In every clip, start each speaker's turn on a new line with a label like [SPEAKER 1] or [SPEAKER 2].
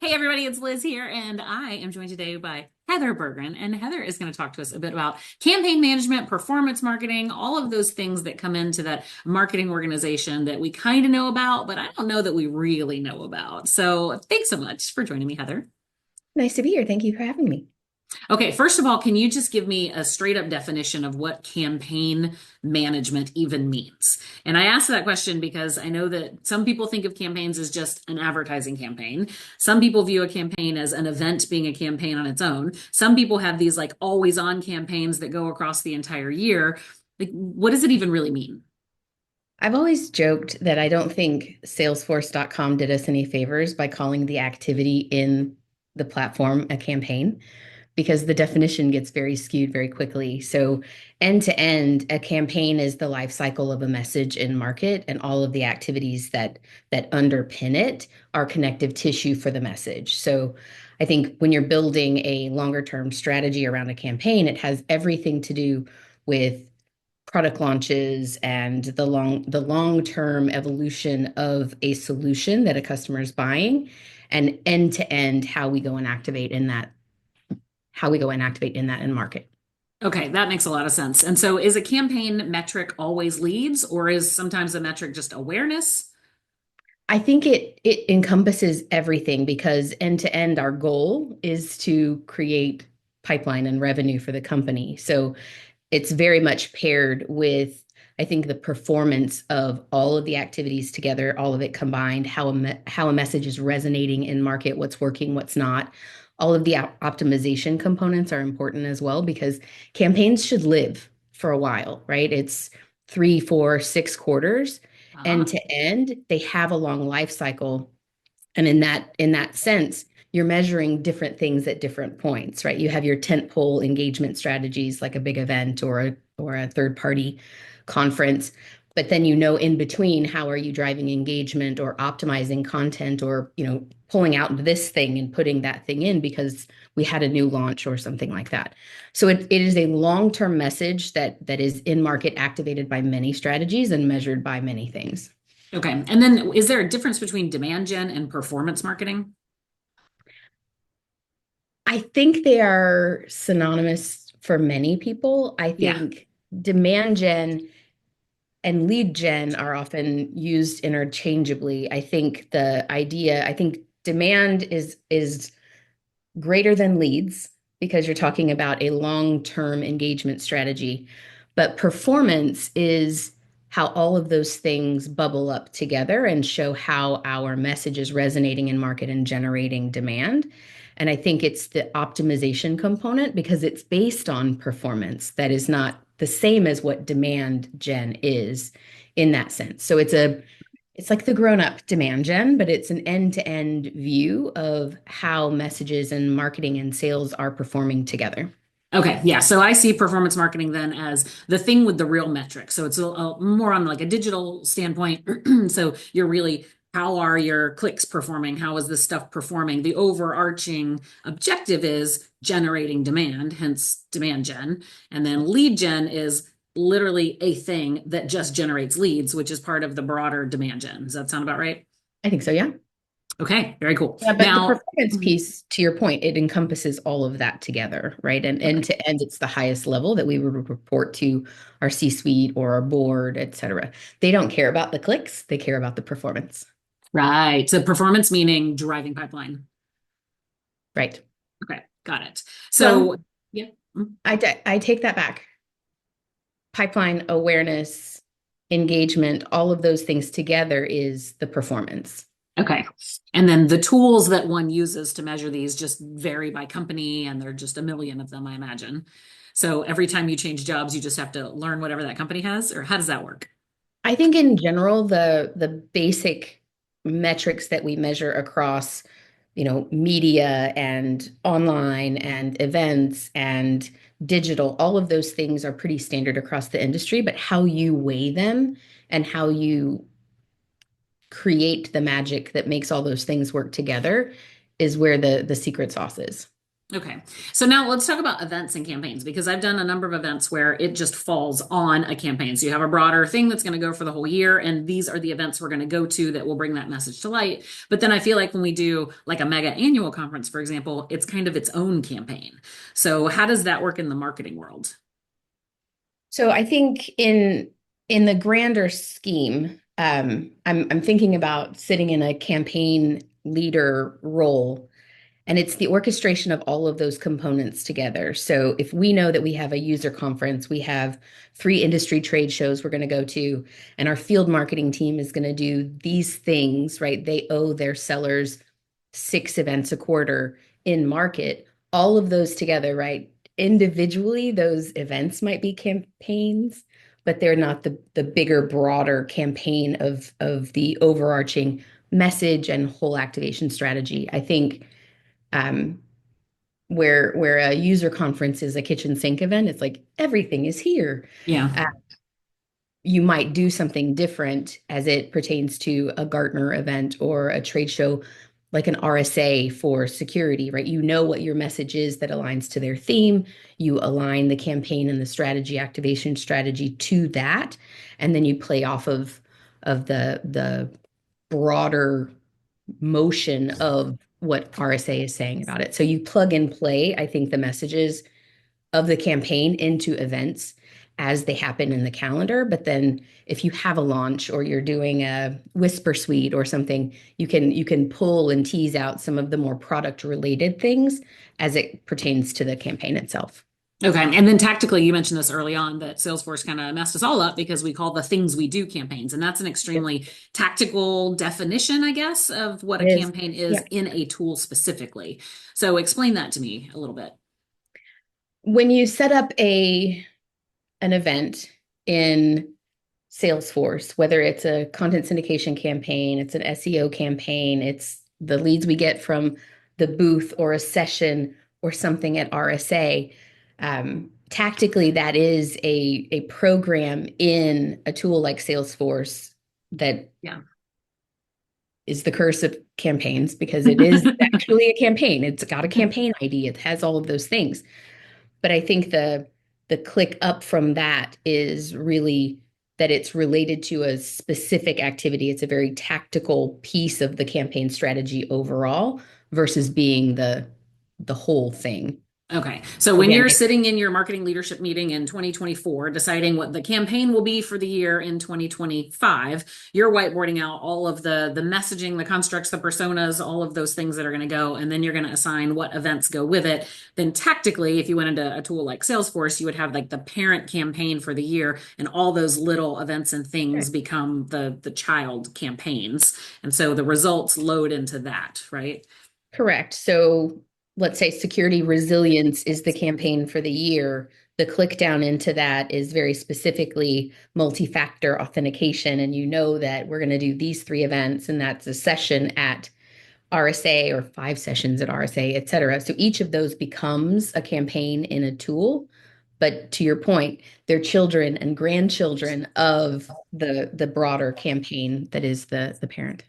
[SPEAKER 1] Hey everybody, it's Liz here, and I am joined today by Heather Berggren. And Heather is going to talk to us a bit about campaign management, performance marketing, all of those things that come into that marketing organization that we kind of know about, but I don't know that we really know about. So thanks so much for joining me, Heather.
[SPEAKER 2] Nice to be here. Thank you for having me.
[SPEAKER 1] Okay, first of all, can you just give me a straight up definition of what campaign management even means? And I ask that question because I know that some people think of campaigns as just an advertising campaign. Some people view a campaign as an event being a campaign on its own. Some people have these like always on campaigns that go across the entire year. Like, what does it even really mean?
[SPEAKER 2] I've always joked that I don't think Salesforce.com did us any favors by calling the activity in the platform a campaign because the definition gets very skewed very quickly. So, end to end, a campaign is the life cycle of a message in market, and all of the activities that underpin it are connective tissue for the message. So, I think when you're building a longer term strategy around a campaign, it has everything to do with product launches and the long-term evolution of a solution that a customer is buying, and end to end how we go and activate in that end market.
[SPEAKER 1] Okay, that makes a lot of sense. And so is a campaign metric always leads, or is sometimes a metric just awareness?
[SPEAKER 2] I think it encompasses everything because end to end, our goal is to create pipeline and revenue for the company. So it's very much paired with, I think, the performance of all of the activities together, all of it combined, how a message is resonating in market, what's working, what's not. All of the optimization components are important as well because campaigns should live for a while, right? It's 3, 4, 6 quarters. End
[SPEAKER 1] Ah.
[SPEAKER 2] to end, they have a long life cycle, and in that sense, you're measuring different things at different points, right? You have your tentpole engagement strategies like a big event or a third party conference, but then in between how are you driving engagement or optimizing content or pulling out this thing and putting that thing in because we had a new launch or something like that. So it is a long-term message that is in market activated by many strategies and measured by many things.
[SPEAKER 1] Okay. And then is there a difference between demand gen and performance marketing?
[SPEAKER 2] I think they are synonymous for many people. I
[SPEAKER 1] Yeah.
[SPEAKER 2] think demand gen and lead gen are often used interchangeably. I think demand is greater than leads because you're talking about a long-term engagement strategy. But performance is how all of those things bubble up together and show how our message is resonating in market and generating demand. And I think it's the optimization component because it's based on performance that is not the same as what demand gen is in that sense. So it's like the grown-up demand gen, but it's an end-to-end view of how messages and marketing and sales are performing together.
[SPEAKER 1] Okay. Yeah. So I see performance marketing then as the thing with the real metrics. So it's more on like a digital standpoint. So you're really, how are your clicks performing? How is this stuff performing? The overarching objective is generating demand, hence demand gen. And then lead gen is literally a thing that just generates leads, which is part of the broader demand gen. Does that sound about right?
[SPEAKER 2] I think so, yeah.
[SPEAKER 1] Okay. Very cool.
[SPEAKER 2] Yeah, but the
[SPEAKER 1] Now,
[SPEAKER 2] performance piece, to your point, it encompasses all of that together, right? And end
[SPEAKER 1] okay.
[SPEAKER 2] to end, it's the highest level that we would report to our C-suite or our board, et cetera. They don't care about the clicks, they care about the performance.
[SPEAKER 1] Right. So performance meaning driving pipeline.
[SPEAKER 2] Right.
[SPEAKER 1] Okay, got it.
[SPEAKER 2] Well,
[SPEAKER 1] So, yeah. mm,
[SPEAKER 2] I take that back. Pipeline awareness, engagement, all of those things together is the performance.
[SPEAKER 1] Okay. And then the tools that one uses to measure these just vary by company, and there are just a million of them, I imagine. So every time you change jobs, you just have to learn whatever that company has, or how does that work?
[SPEAKER 2] I think in general, the basic metrics that we measure across, media and online and events and digital, all of those things are pretty standard across the industry, but how you weigh them and how you create the magic that makes all those things work together is where the secret sauce is.
[SPEAKER 1] Okay. So now let's talk about events and campaigns because I've done a number of events where it just falls on a campaign. So you have a broader thing that's going to go for the whole year, and these are the events we're going to go to that will bring that message to light. But then I feel like when we do like a mega annual conference, for example, it's kind of its own campaign. So how does that work in the marketing world?
[SPEAKER 2] So I think in the grander scheme, I'm thinking about sitting in a campaign leader role, and it's the orchestration of all of those components together. So if we know that we have a user conference, we have 3 industry trade shows we're going to go to, and our field marketing team is going to do these things, right? They owe their sellers 6 events a quarter in market, all of those together, right? Individually, those events might be campaigns, but they're not the bigger, broader campaign of the overarching message and whole activation strategy. I think um, where a user conference is a kitchen sink event, it's like everything is here.
[SPEAKER 1] Yeah.
[SPEAKER 2] Uh, you might do something different as it pertains to a Gartner event or a trade show like an RSA for security, right? You know what your message is that aligns to their theme. You align the campaign and the strategy, activation strategy to that, and then you play off of the broader motion of what RSA is saying about it. So you plug and play, I think, the messages of the campaign into events as they happen in the calendar. But then if you have a launch or you're doing a whisper suite or something, you can pull and tease out some of the more product related things as it pertains to the campaign itself.
[SPEAKER 1] Okay. And then tactically, you mentioned this early on that Salesforce kind of messed us all up because we call the things we do campaigns. And that's an
[SPEAKER 2] It
[SPEAKER 1] extremely tactical definition, I guess, of what a
[SPEAKER 2] is.
[SPEAKER 1] campaign
[SPEAKER 2] Yeah.
[SPEAKER 1] is in a tool specifically. So explain that to me a little bit.
[SPEAKER 2] When you set up a an event in Salesforce, whether it's a content syndication campaign, it's an SEO campaign, it's the leads we get from the booth or a session or something at RSA. Tactically, that is a program in a tool like Salesforce that
[SPEAKER 1] Yeah.
[SPEAKER 2] is the curse of campaigns because it is actually a campaign. It's got a campaign ID. It has all of those things. But I think the click up from that is really that it's related to a specific activity. It's a very tactical piece of the campaign strategy overall versus being the whole thing.
[SPEAKER 1] Okay. So when
[SPEAKER 2] Again,
[SPEAKER 1] you're sitting in your marketing leadership meeting in 2024, deciding what the campaign will be for the year in 2025, you're whiteboarding out all of the messaging, the constructs, the personas, all of those things that are going to go, and then you're going to assign what events go with it. Then tactically, if you went into a tool like Salesforce, you would have like the parent campaign for the year, and all those little events and things become the child campaigns. And so the results load into that, right?
[SPEAKER 2] correct. So let's say security resilience is the campaign for the year. The click down into that is very specifically multi-factor authentication. And you know that we're going to do these 3 events, and that's a session at RSA or 5 sessions at RSA, et cetera. So each of those becomes a campaign in a tool. But to your point, they're children and grandchildren of the broader campaign that is the parent.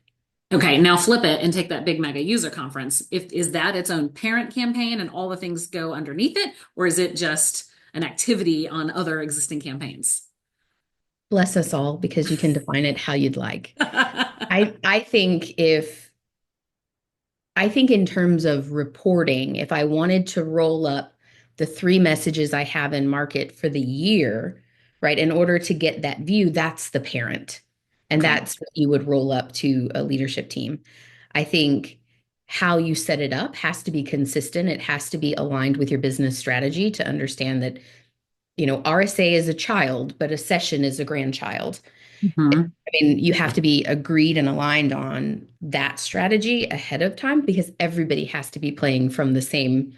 [SPEAKER 1] Okay, now flip it and take that big mega user conference. If is that its own parent campaign and all the things go underneath it, or is it just an activity on other existing campaigns?
[SPEAKER 2] Bless us all because you can define it how you'd like. I think in terms of reporting, if I wanted to roll up the 3 messages I have in market for the year, right, in order to get that view, that's the parent. And
[SPEAKER 1] Okay.
[SPEAKER 2] that's what you would roll up to a leadership team. I think how you set it up has to be consistent. It has to be aligned with your business strategy to understand that, RSA is a child, but a session is a grandchild.
[SPEAKER 1] Mhm.
[SPEAKER 2] I mean, you have to be agreed and aligned on that strategy ahead of time because everybody has to be playing from the same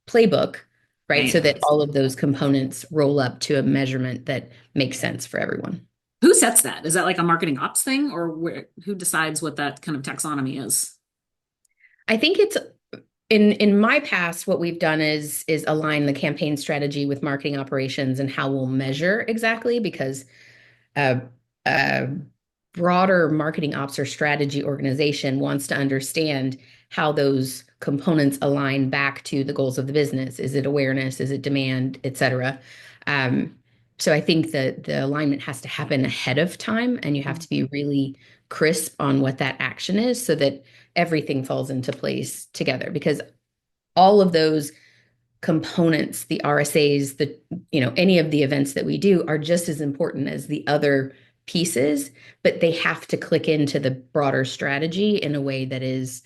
[SPEAKER 2] playbook, right? So
[SPEAKER 1] Right.
[SPEAKER 2] that all of those components roll up to a measurement that makes sense for everyone.
[SPEAKER 1] Who sets that? Is that like a marketing ops thing, or who decides what that kind of taxonomy is?
[SPEAKER 2] I think it's in my past, what we've done is align the campaign strategy with marketing operations and how we'll measure exactly because a, a broader marketing ops or strategy organization wants to understand how those components align back to the goals of the business. Is it awareness? Is it demand, et cetera? Um, so I think that the alignment has to happen ahead of time, and you have to be really crisp on what that action is so that everything falls into place together. Because all of those components, the RSAs, any of the events that we do are just as important as the other pieces, but they have to click into the broader strategy in a way that is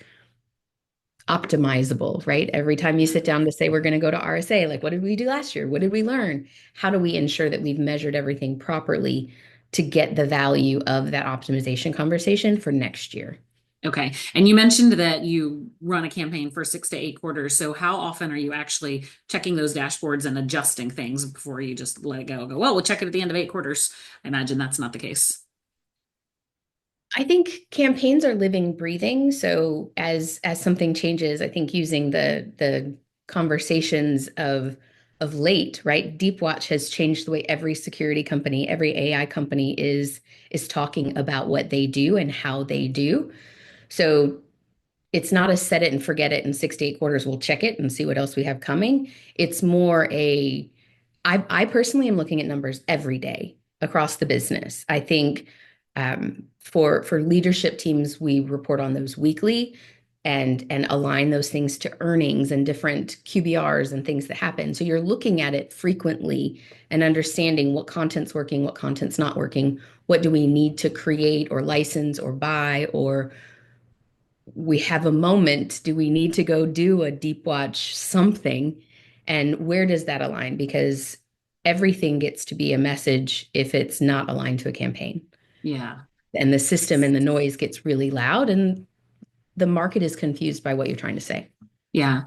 [SPEAKER 2] optimizable, right? Every time you sit down to say we're going to go to RSA, like what did we do last year? What did we learn? How do we ensure that we've measured everything properly to get the value of that optimization conversation for next year?
[SPEAKER 1] Okay. And you mentioned that you run a campaign for 6 to 8 quarters. So how often are you actually checking those dashboards and adjusting things before you just let it go, well, we'll check it at the end of 8 quarters? I imagine that's not the case.
[SPEAKER 2] I think campaigns are living, breathing. So as something changes, I think using the conversations of late, right? Deep Watch has changed the way every security company, every AI company is talking about what they do and how they do. So it's not a set it and forget it in 6 to 8 quarters, we'll check it and see what else we have coming. It's more I personally am looking at numbers every day across the business. I think for leadership teams, we report on those weekly and align those things to earnings and different QBRs and things that happen. So you're looking at it frequently and understanding what content's working, what content's not working, what do we need to create or license or buy, or we have a moment, do we need to go do a deep watch something? And where does that align? Because everything gets to be a message if it's not aligned to a campaign.
[SPEAKER 1] Yeah.
[SPEAKER 2] And the system and the noise gets really loud, and the market is confused by what you're trying to say.
[SPEAKER 1] Yeah.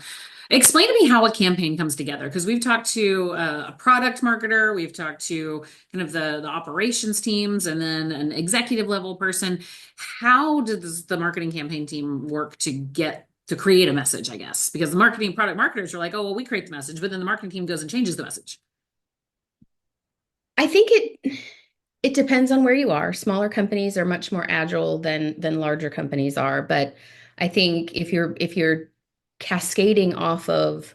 [SPEAKER 1] Explain to me how a campaign comes together because we've talked to a product marketer, we've talked to kind of the operations teams, and then an executive level person. How does the marketing campaign team work to get to create a message, I guess? Because the marketing product marketers are like, oh, well, we create the message, but then the marketing team goes and changes the message.
[SPEAKER 2] I think it depends on where you are. Smaller companies are much more agile than larger companies are, but I think if you're cascading off of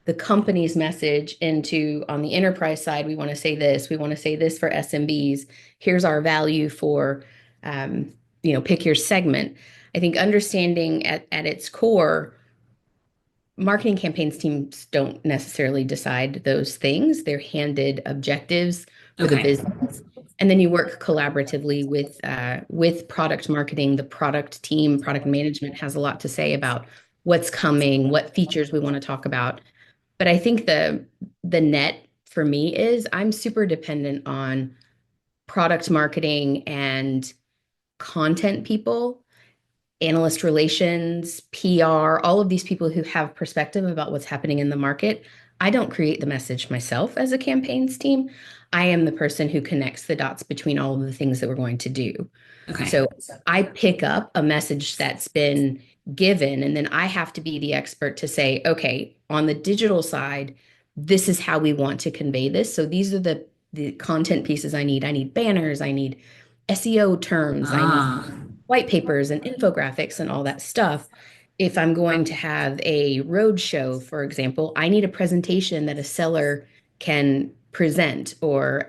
[SPEAKER 2] the company's message into on the enterprise side, we want to say this, we want to say this for SMBs. Here's our value for pick your segment. I think understanding at its core marketing campaigns teams don't necessarily decide those things. They're handed objectives for the
[SPEAKER 1] Okay.
[SPEAKER 2] business. And then you work collaboratively with product marketing. The product team, product management has a lot to say about what's coming, what features we want to talk about. But I think the net for me is I'm super dependent on product marketing and content people, analyst relations, PR, all of these people who have perspective about what's happening in the market. I don't create the message myself as a campaigns team. I am the person who connects the dots between all of the things that we're going to do.
[SPEAKER 1] Okay.
[SPEAKER 2] So I pick up a message that's been given, and then I have to be the expert to say, okay, on the digital side, this is how we want to convey this. So these are the content pieces I need. I need banners, I need SEO terms, I need
[SPEAKER 1] Ah.
[SPEAKER 2] white papers and infographics and all that stuff. If I'm going to have a road show, for example, I need a presentation that a seller can present or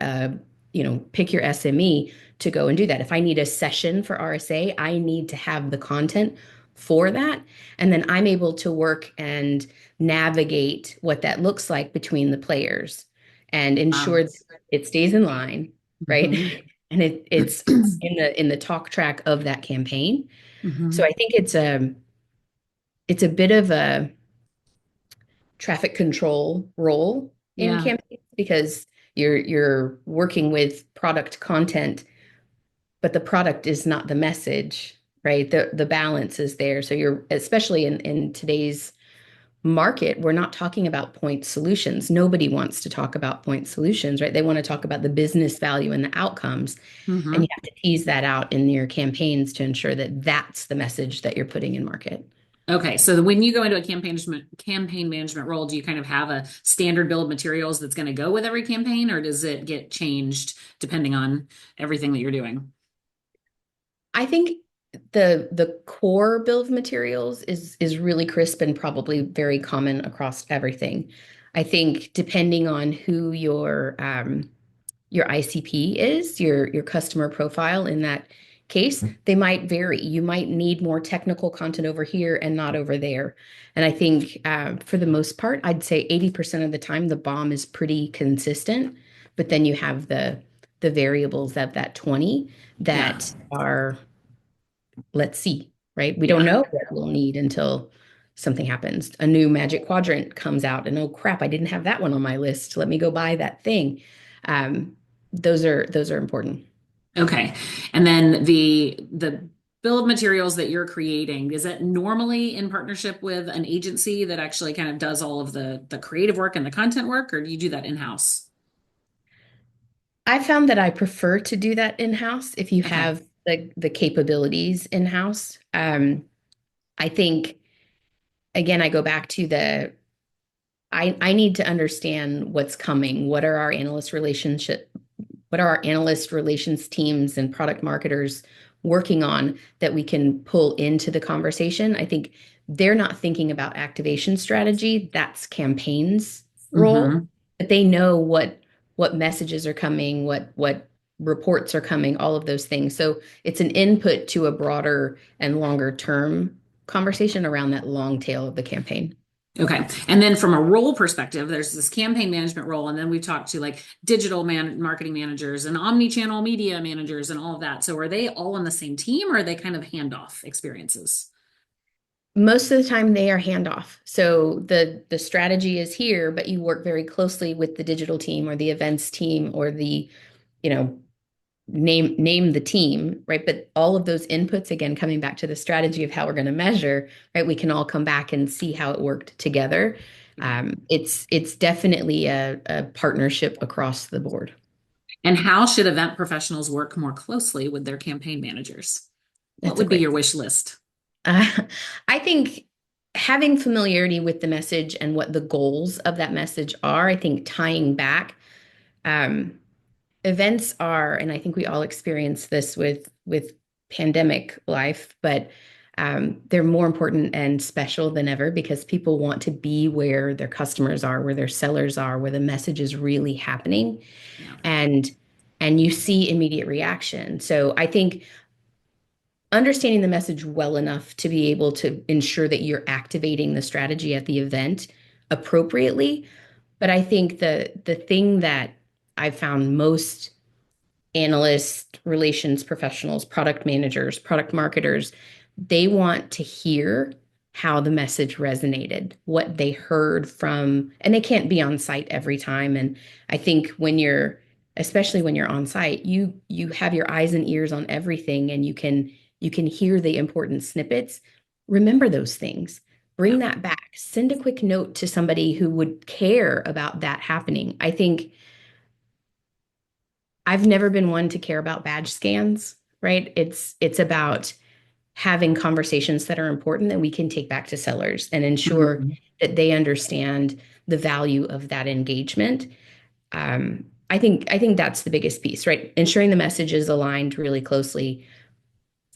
[SPEAKER 2] pick your SME to go and do that. If I need a session for RSA, I need to have the content for that. And then I'm able to work and navigate what that looks like between the players and
[SPEAKER 1] Wow.
[SPEAKER 2] ensure that it stays in line, right?
[SPEAKER 1] Hmm.
[SPEAKER 2] And it's in the talk track of that campaign. So
[SPEAKER 1] Hmm.
[SPEAKER 2] I think it's a bit of a traffic control role in
[SPEAKER 1] Yeah.
[SPEAKER 2] campaigns because you're working with product content, but the product is not the message, right? The balance is there. So you're especially in today's market, we're not talking about point solutions. Nobody wants to talk about point solutions, right? They want to talk about the business value and the outcomes. And you
[SPEAKER 1] Hmm.
[SPEAKER 2] have to tease that out in your campaigns to ensure that that's the message that you're putting in market.
[SPEAKER 1] Okay, so when you go into a campaign management role, do you kind of have a standard bill of materials that's going to go with every campaign, or does it get changed depending on everything that you're doing?
[SPEAKER 2] I think The core bill of materials is really crisp and probably very common across everything. I think depending on who your ICP is, your customer profile in that case, they might vary. You might need more technical content over here and not over there. And I think for the most part, I'd say 80% of the time the BOM is pretty consistent, but then you have the variables of that 20
[SPEAKER 1] Yeah.
[SPEAKER 2] that are, let's see, right? We don't
[SPEAKER 1] Yeah.
[SPEAKER 2] know what we'll need until something happens. A new magic quadrant comes out, and oh crap, I didn't have that one on my list. Let me go buy that thing. Um, those are important.
[SPEAKER 1] Okay. And then the bill of materials that you're creating, is that normally in partnership with an agency that actually kind of does all of the creative work and the content work, or do you do that in-house?
[SPEAKER 2] I found that I prefer to do that in-house if you
[SPEAKER 1] Okay.
[SPEAKER 2] have the capabilities in-house. I think again, I go back to the I need to understand what's coming. What are our analyst relations teams and product marketers working on that we can pull into the conversation? I think they're not thinking about activation strategy. That's campaigns role,
[SPEAKER 1] Hmm.
[SPEAKER 2] but they know what messages are coming, what reports are coming, all of those things. So it's an input to a broader and longer term conversation around that long tail of the campaign.
[SPEAKER 1] Okay. And then from a role perspective, there's this campaign management role. And then we've talked to like marketing managers and omni-channel media managers and all of that. So are they all on the same team or are they kind of handoff experiences?
[SPEAKER 2] Most of the time they are handoff. So the strategy is here, but you work very closely with the digital team or the events team or the, you know, name the team, right? But all of those inputs, again, coming back to the strategy of how we're going to measure, right? We can all come back and see how it worked together.
[SPEAKER 1] Okay.
[SPEAKER 2] It's definitely a partnership across the board.
[SPEAKER 1] And how should event professionals work more closely with their campaign managers? What
[SPEAKER 2] That's a
[SPEAKER 1] would be
[SPEAKER 2] great.
[SPEAKER 1] your wish list?
[SPEAKER 2] Uh, I think having familiarity with the message and what the goals of that message are, I think tying back um, events are, and I think we all experience this with pandemic life, but they're more important and special than ever because people want to be where their customers are, where their sellers are, where the message is really happening,
[SPEAKER 1] Yeah.
[SPEAKER 2] and and you see immediate reaction. So I think understanding the message well enough to be able to ensure that you're activating the strategy at the event appropriately. But I think the thing that I've found most analysts, relations professionals, product managers, product marketers, they want to hear how the message resonated, what they heard from, and they can't be on site every time. And I think especially when you're on site, you have your eyes and ears on everything and you can hear the important snippets. Remember those things.
[SPEAKER 1] Yeah.
[SPEAKER 2] Bring that back. Send a quick note to somebody who would care about that happening. I think I've never been one to care about badge scans, right? It's about having conversations that are important that we can take back to sellers and ensure
[SPEAKER 1] Mhm.
[SPEAKER 2] that they understand the value of that engagement. I think that's the biggest piece, right? Ensuring the message is aligned really closely,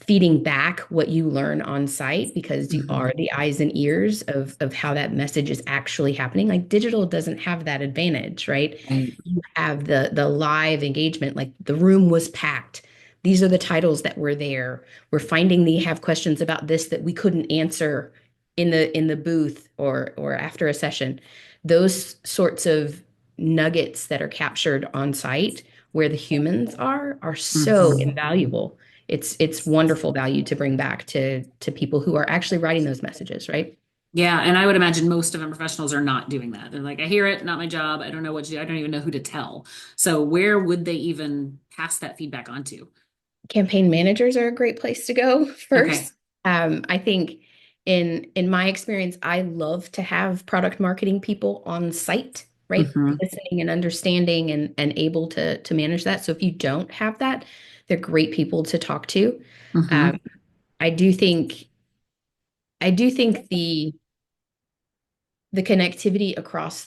[SPEAKER 2] feeding back what you learn on site because you
[SPEAKER 1] Mhm.
[SPEAKER 2] are the eyes and ears of how that message is actually happening. Like digital doesn't have that advantage, right?
[SPEAKER 1] Right.
[SPEAKER 2] You have the live engagement, like the room was packed. These are the titles that were there. We're finding they have questions about this that we couldn't answer in the booth or after a session. Those sorts of nuggets that are captured on site where the humans are so
[SPEAKER 1] Mhm.
[SPEAKER 2] invaluable. It's wonderful value to bring back to people who are actually writing those messages, right?
[SPEAKER 1] Yeah, and I would imagine most of them professionals are not doing that. They're like, I hear it, not my job. I don't know what to do. I don't even know who to tell. So where would they even pass that feedback on to?
[SPEAKER 2] Campaign managers are a great place to go
[SPEAKER 1] Okay.
[SPEAKER 2] first. I think in my experience, I love to have product marketing people on site, right?
[SPEAKER 1] Hmm.
[SPEAKER 2] Listening and understanding and able to manage that. So if you don't have that, they're great people to talk to.
[SPEAKER 1] Hmm.
[SPEAKER 2] Um, I do think I do think the connectivity across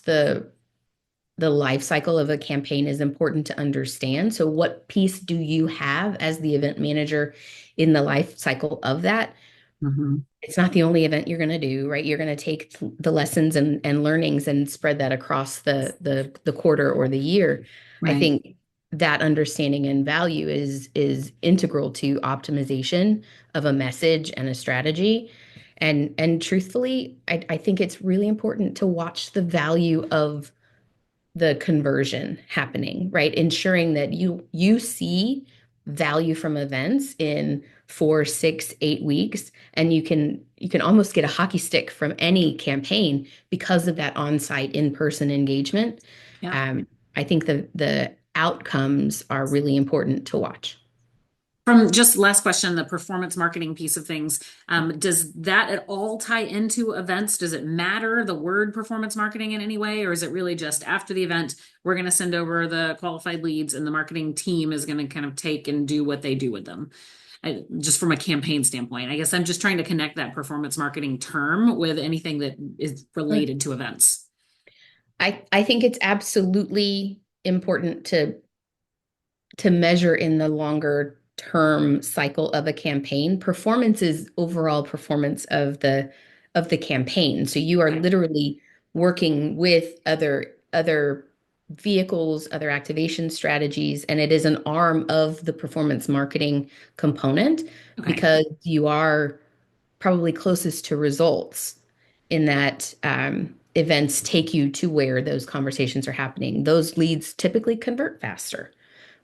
[SPEAKER 2] the life cycle of a campaign is important to understand. So what piece do you have as the event manager in the life cycle of that?
[SPEAKER 1] Mhm.
[SPEAKER 2] It's not the only event you're going to do, right? You're going to take the lessons and learnings and spread that across the quarter or the year. I
[SPEAKER 1] Right.
[SPEAKER 2] think that understanding and value is integral to optimization of a message and a strategy. And truthfully, I think it's really important to watch the value of the conversion happening, right? Ensuring that you see value from events in 4, 6, 8 weeks, and you can almost get a hockey stick from any campaign because of that on-site in-person engagement.
[SPEAKER 1] Yeah.
[SPEAKER 2] Um, I think the outcomes are really important to watch.
[SPEAKER 1] From just last question, the performance marketing piece of things, does that at all tie into events? Does it matter the word performance marketing in any way, or is it really just after the event, we're going to send over the qualified leads and the marketing team is going to kind of take and do what they do with them? Just from a campaign standpoint, I guess I'm just trying to connect that performance marketing term with anything that is related to events.
[SPEAKER 2] I think it's absolutely important to measure in the longer term cycle of a campaign. Performance is overall performance of the campaign. So you are
[SPEAKER 1] Okay.
[SPEAKER 2] literally working with other vehicles, other activation strategies, and it is an arm of the performance marketing component
[SPEAKER 1] Okay.
[SPEAKER 2] because you are probably closest to results in that events take you to where those conversations are happening. Those leads typically convert faster,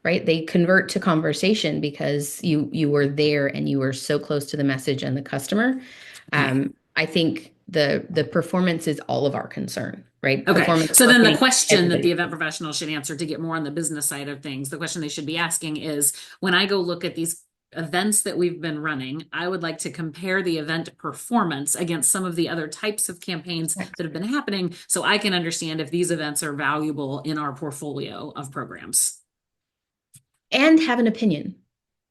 [SPEAKER 2] right? They convert to conversation because you were there and you were so close to the message and the customer.
[SPEAKER 1] Okay.
[SPEAKER 2] I think the performance is all of our concern, right?
[SPEAKER 1] Okay.
[SPEAKER 2] Performance
[SPEAKER 1] So then the
[SPEAKER 2] marketing,
[SPEAKER 1] question that the
[SPEAKER 2] everybody.
[SPEAKER 1] event professional should answer to get more on the business side of things, the question they should be asking is when I go look at these events that we've been running, I would like to compare the event performance against some of the other types of campaigns that have been happening so I can understand if these events are valuable in our portfolio of programs.
[SPEAKER 2] And have an opinion,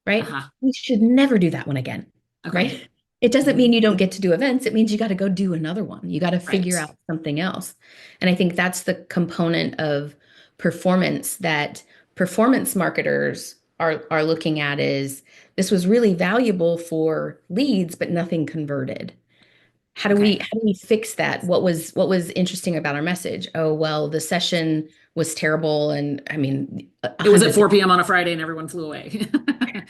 [SPEAKER 2] right?
[SPEAKER 1] Uh-huh.
[SPEAKER 2] We should never do that one again,
[SPEAKER 1] Okay.
[SPEAKER 2] right? It doesn't mean
[SPEAKER 1] Mhm.
[SPEAKER 2] you don't get to do events. It means you got to go do another one. You got to
[SPEAKER 1] Right.
[SPEAKER 2] figure out something else. And I think that's the component of performance that performance marketers are looking at is this was really valuable for leads, but nothing converted.
[SPEAKER 1] Okay.
[SPEAKER 2] How do we fix that? What was interesting about our message? Oh, well, the session was terrible. And I mean,
[SPEAKER 1] It was at
[SPEAKER 2] hundreds of
[SPEAKER 1] 4 p.m. on a Friday and everyone flew away.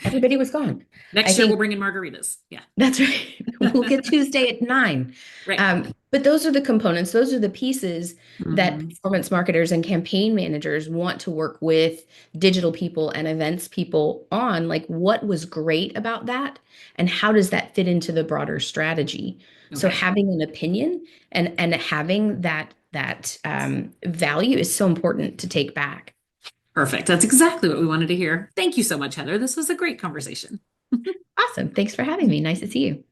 [SPEAKER 2] everybody was gone. I
[SPEAKER 1] Next year we'll
[SPEAKER 2] think
[SPEAKER 1] bring in margaritas. Yeah.
[SPEAKER 2] that's right. We'll get Tuesday at 9.
[SPEAKER 1] Right.
[SPEAKER 2] But those are the components, those are the pieces that
[SPEAKER 1] Mhm.
[SPEAKER 2] performance marketers and campaign managers want to work with digital people and events people on. Like, what was great about that? And how does that fit into the broader strategy? So
[SPEAKER 1] Okay.
[SPEAKER 2] having an opinion and having that value is so important to take back.
[SPEAKER 1] Perfect. That's exactly what we wanted to hear. Thank you so much, Heather. This was a great conversation.
[SPEAKER 2] Awesome. Thanks for having me. Nice to see you.